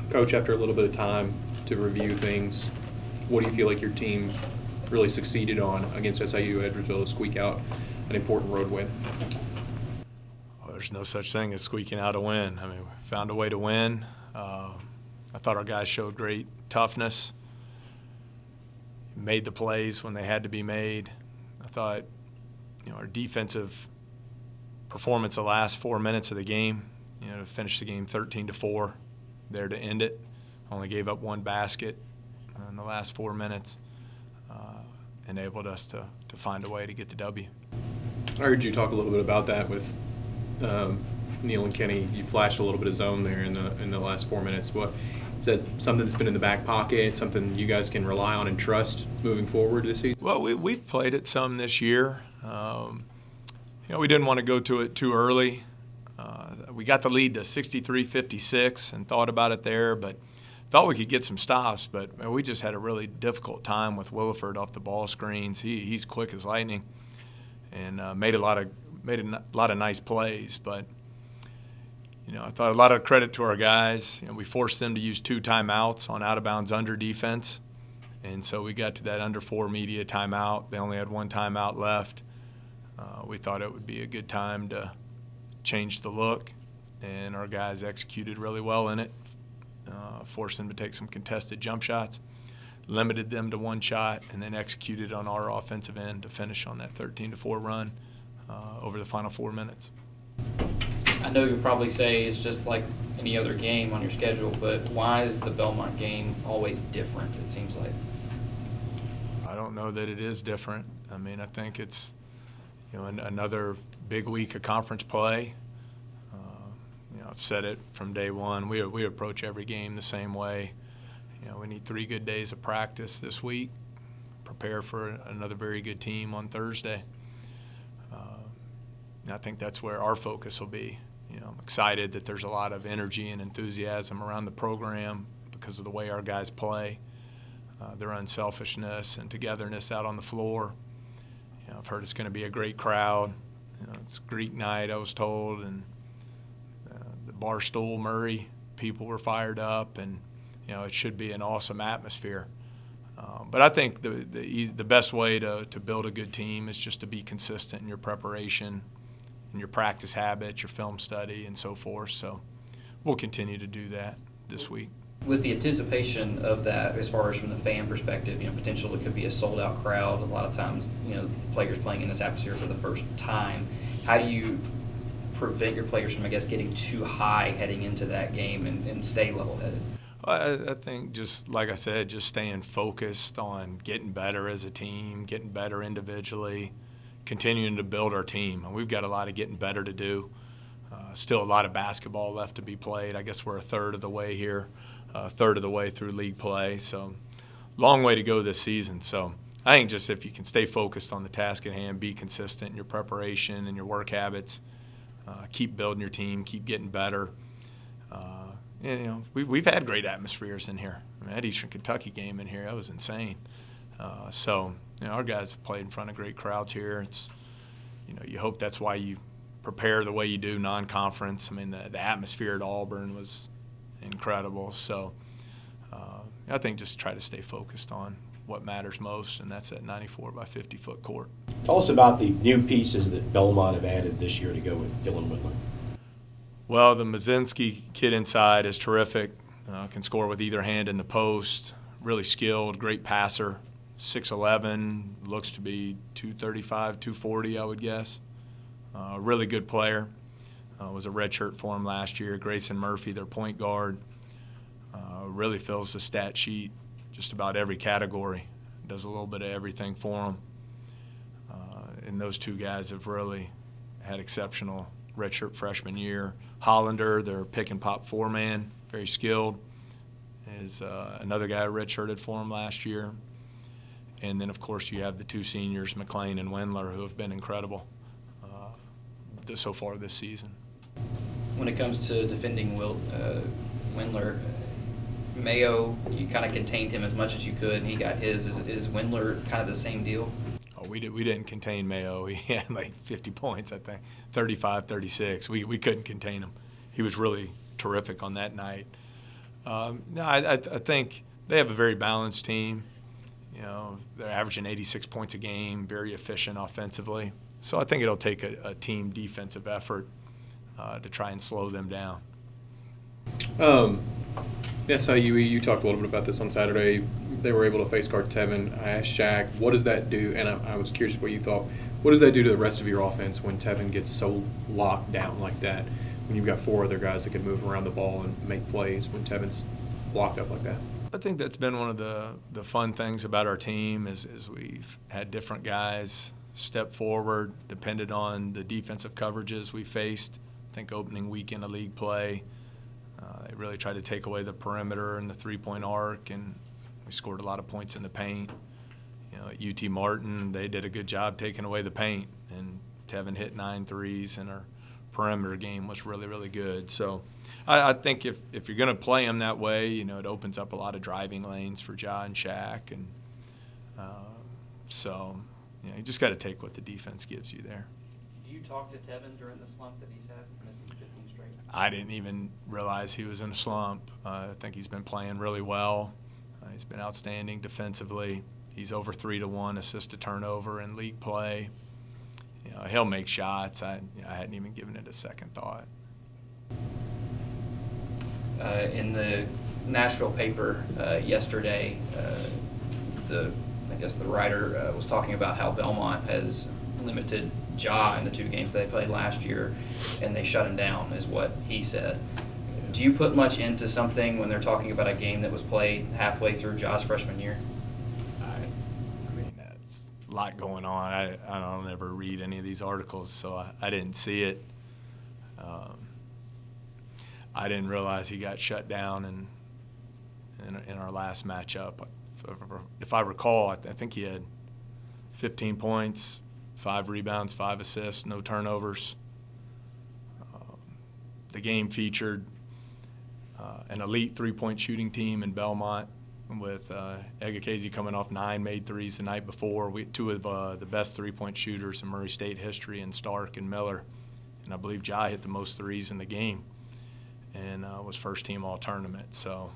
Coach, after a little bit of time to review things, what do you feel like your team really succeeded on against SIU Edwardsville to squeak out an important road win? Well, there's no such thing as squeaking out a win. I mean, we found a way to win. I thought our guys showed great toughness, made the plays when they had to be made. I thought, our defensive performance the last 4 minutes of the game, to finish the game 13-4, there to end it. Only gave up one basket in the last 4 minutes, enabled us to find a way to get the W. I heard you talk a little bit about that with Neal and Kenny. You flashed a little bit of zone there in the last 4 minutes. What is that, something that's been in the back pocket, something you guys can rely on and trust moving forward this season? Well, we've played it some this year. We didn't want to go to it too early. We got the lead to 63-56 and thought about it there, but thought we could get some stops. But we just had a really difficult time with Williford off the ball screens. He's quick as lightning, and made a lot of nice plays. But I thought a lot of credit to our guys. We forced them to use 2 timeouts on out-of-bounds under defense, and so we got to that under 4 media timeout. They only had 1 timeout left. We thought it would be a good time to change the look, and our guys executed really well in it. Forced them to take some contested jump shots, limited them to 1 shot, and then executed on our offensive end to finish on that 13-4 run over the final 4 minutes. I know you'll probably say it's just like any other game on your schedule, but why is the Belmont game always different, it seems like? I don't know that it is different. I mean, I think it's another big week of conference play. I've said it from day one. We approach every game the same way. We need 3 good days of practice this week, prepare for another very good team on Thursday. I think that's where our focus will be. I'm excited that there's a lot of energy and enthusiasm around the program because of the way our guys play, their unselfishness and togetherness out on the floor. I've heard it's going to be a great crowd. It's Greek night, I was told, and the Barstool Murray people were fired up, and it should be an awesome atmosphere. But I think the best way to build a good team is just to be consistent in your preparation, in your practice habits, your film study, and so forth. So we'll continue to do that this week. With the anticipation of that, as far as from the fan perspective, potential it could be a sold-out crowd. A lot of times, players playing in this atmosphere for the first time. How do you prevent your players from, getting too high heading into that game and stay level-headed? I think, just like I said, just staying focused on getting better as a team, getting better individually, continuing to build our team. And we've got a lot of getting better to do. Still a lot of basketball left to be played. I guess we're a third of the way here. A third of the way through league play, so long way to go this season. So I think just if you can stay focused on the task at hand, be consistent in your preparation and your work habits, keep building your team, keep getting better. We've had great atmospheres in here. I mean, that Eastern Kentucky game in here, that was insane. So our guys have played in front of great crowds here. It's you hope that's why you prepare the way you do non-conference. I mean, the atmosphere at Auburn was incredible. So I think just try to stay focused on what matters most, and that's that 94 by 50-foot court. Tell us about the new pieces that Belmont have added this year to go with Dylan Whitler. Well, the Mazinski kid inside is terrific. Can score with either hand in the post. Really skilled, great passer. 6'11", looks to be 235, 240, I would guess. Really good player. Was a redshirt for him last year. Grayson Murphy, their point guard, really fills the stat sheet just about every category. Does a little bit of everything for them. And those 2 guys have really had exceptional redshirt freshman year. Hollander, their pick and pop 4-man, very skilled, is another guy redshirted for him last year. And then, of course, you have the 2 seniors, McLean and Wendler, who have been incredible so far this season. When it comes to defending Wendler, Mayo, you kind of contained him as much as you could, and he got his. Is Wendler kind of the same deal? Oh, we didn't contain Mayo. He had like 50 points, I think, 35, 36. We couldn't contain him. He was really terrific on that night. No, I think they have a very balanced team. You know, they're averaging 86 points a game, very efficient offensively. So I think it'll take a team defensive effort to try and slow them down. SIU, you talked a little bit about this on Saturday. They were able to face guard Tevin. I asked Shaq, what does that do? And I was curious what you thought. What does that do to the rest of your offense when Tevin gets so locked down like that? When you've got 4 other guys that can move around the ball and make plays when Tevin's locked up like that? I think that's been one of the fun things about our team is we've had different guys step forward, depended on the defensive coverages we faced. I think opening weekend of league play, they really tried to take away the perimeter and the three-point arc, and we scored a lot of points in the paint. You know, at UT Martin, they did a good job taking away the paint, and Tevin hit 9 threes, and our perimeter game was really, really good. So I think if you're going to play them that way, you know, it opens up a lot of driving lanes for Ja and Shaq, and so you know, you just got to take what the defense gives you there. Do you talk to Tevin during the slump that he's had, missing 15 straight? I didn't even realize he was in a slump. I think he's been playing really well. He's been outstanding defensively. He's over 3-to-1 assist to turnover in league play. You know, he'll make shots. I hadn't even given it a second thought. In the Nashville paper yesterday, I guess the writer was talking about how Belmont has limited Ja in the 2 games they played last year, and they shut him down, is what he said. Do you put much into something when they're talking about a game that was played halfway through Ja's freshman year? I mean, that's a lot going on. I don't ever read any of these articles, so I didn't see it. I didn't realize he got shut down in our last matchup. If I recall, I think he had 15 points, 5 rebounds, 5 assists, no turnovers. The game featured an elite three-point shooting team in Belmont with Egakazi coming off 9 made threes the night before. 2 of the best three-point shooters in Murray State history, in Stark and Miller. And I believe Ja hit the most threes in the game and was first team all-tournament. So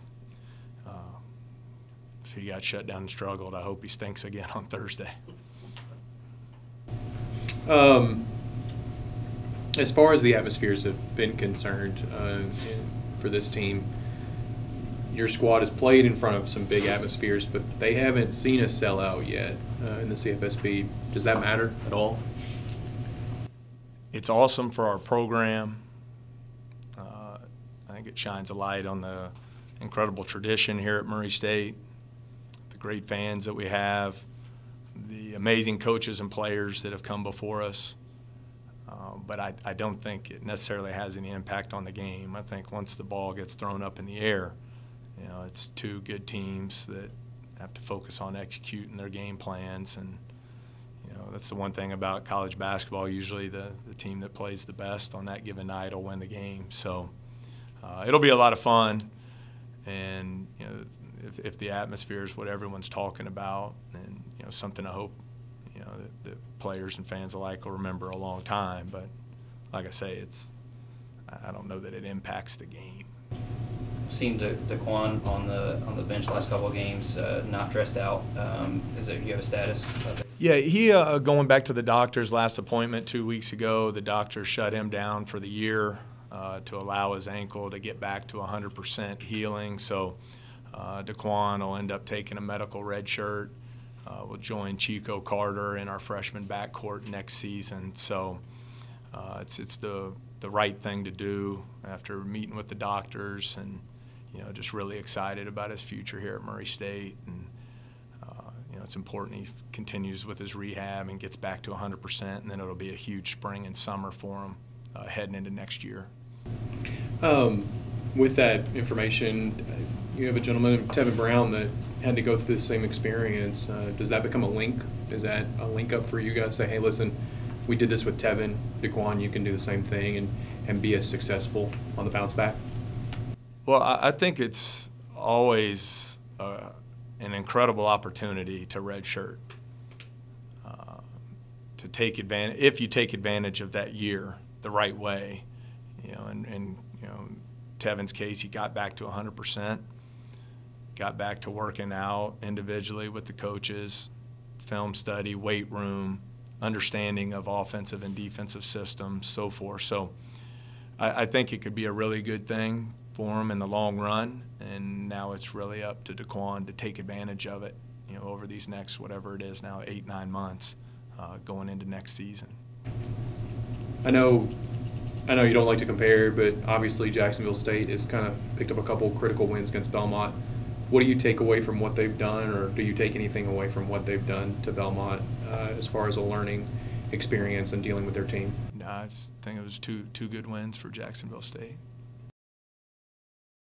if he got shut down and struggled, I hope he stinks again on Thursday. As far as the atmospheres have been concerned for this team, your squad has played in front of some big atmospheres, but they haven't seen a sellout yet in the CFSB. Does that matter at all? It's awesome for our program. I think it shines a light on the incredible tradition here at Murray State, the great fans that we have, the amazing coaches and players that have come before us. But I don't think it necessarily has any impact on the game. I think once the ball gets thrown up in the air, you know, it's 2 good teams that have to focus on executing their game plans. And, you know, that's the one thing about college basketball. Usually the team that plays the best on that given night will win the game. So it'll be a lot of fun. And, you know, if the atmosphere is what everyone's talking about, and, you know, something I hope, you know, that players and fans alike will remember a long time. But like I say, I don't know that it impacts the game. Seen Daquan on the bench last couple of games, not dressed out. You have a status? Yeah, he going back to the doctor's last appointment 2 weeks ago. The doctor shut him down for the year to allow his ankle to get back to 100% healing. So Daquan will end up taking a medical red shirt. We'll join Chico Carter in our freshman backcourt next season. So it's the right thing to do after meeting with the doctors, and, you know, just really excited about his future here at Murray State. And you know, it's important he continues with his rehab and gets back to 100%, and then it'll be a huge spring and summer for him heading into next year. With that information, you have a gentleman, Tevin Brown, that had to go through the same experience. Does that become a link? Is that a link up for you guys? Say, hey, listen, we did this with Tevin, Daquan, you can do the same thing and be as successful on the bounce back? Well, I think it's always an incredible opportunity to redshirt, to take advantage, if you take advantage of that year the right way, you know, and you know, Tevin's case, he got back to 100%, got back to working out individually with the coaches, film study, weight room, understanding of offensive and defensive systems, so forth. So I think it could be a really good thing for him in the long run, and now it's really up to Daquan to take advantage of it, you know, over these next, whatever it is now, 8-9 months going into next season. I know you don't like to compare, but obviously Jacksonville State has kind of picked up a couple critical wins against Belmont. What do you take away from what they've done, or do you take anything away from what they've done to Belmont as far as a learning experience and dealing with their team? No, I think it was two good wins for Jacksonville State.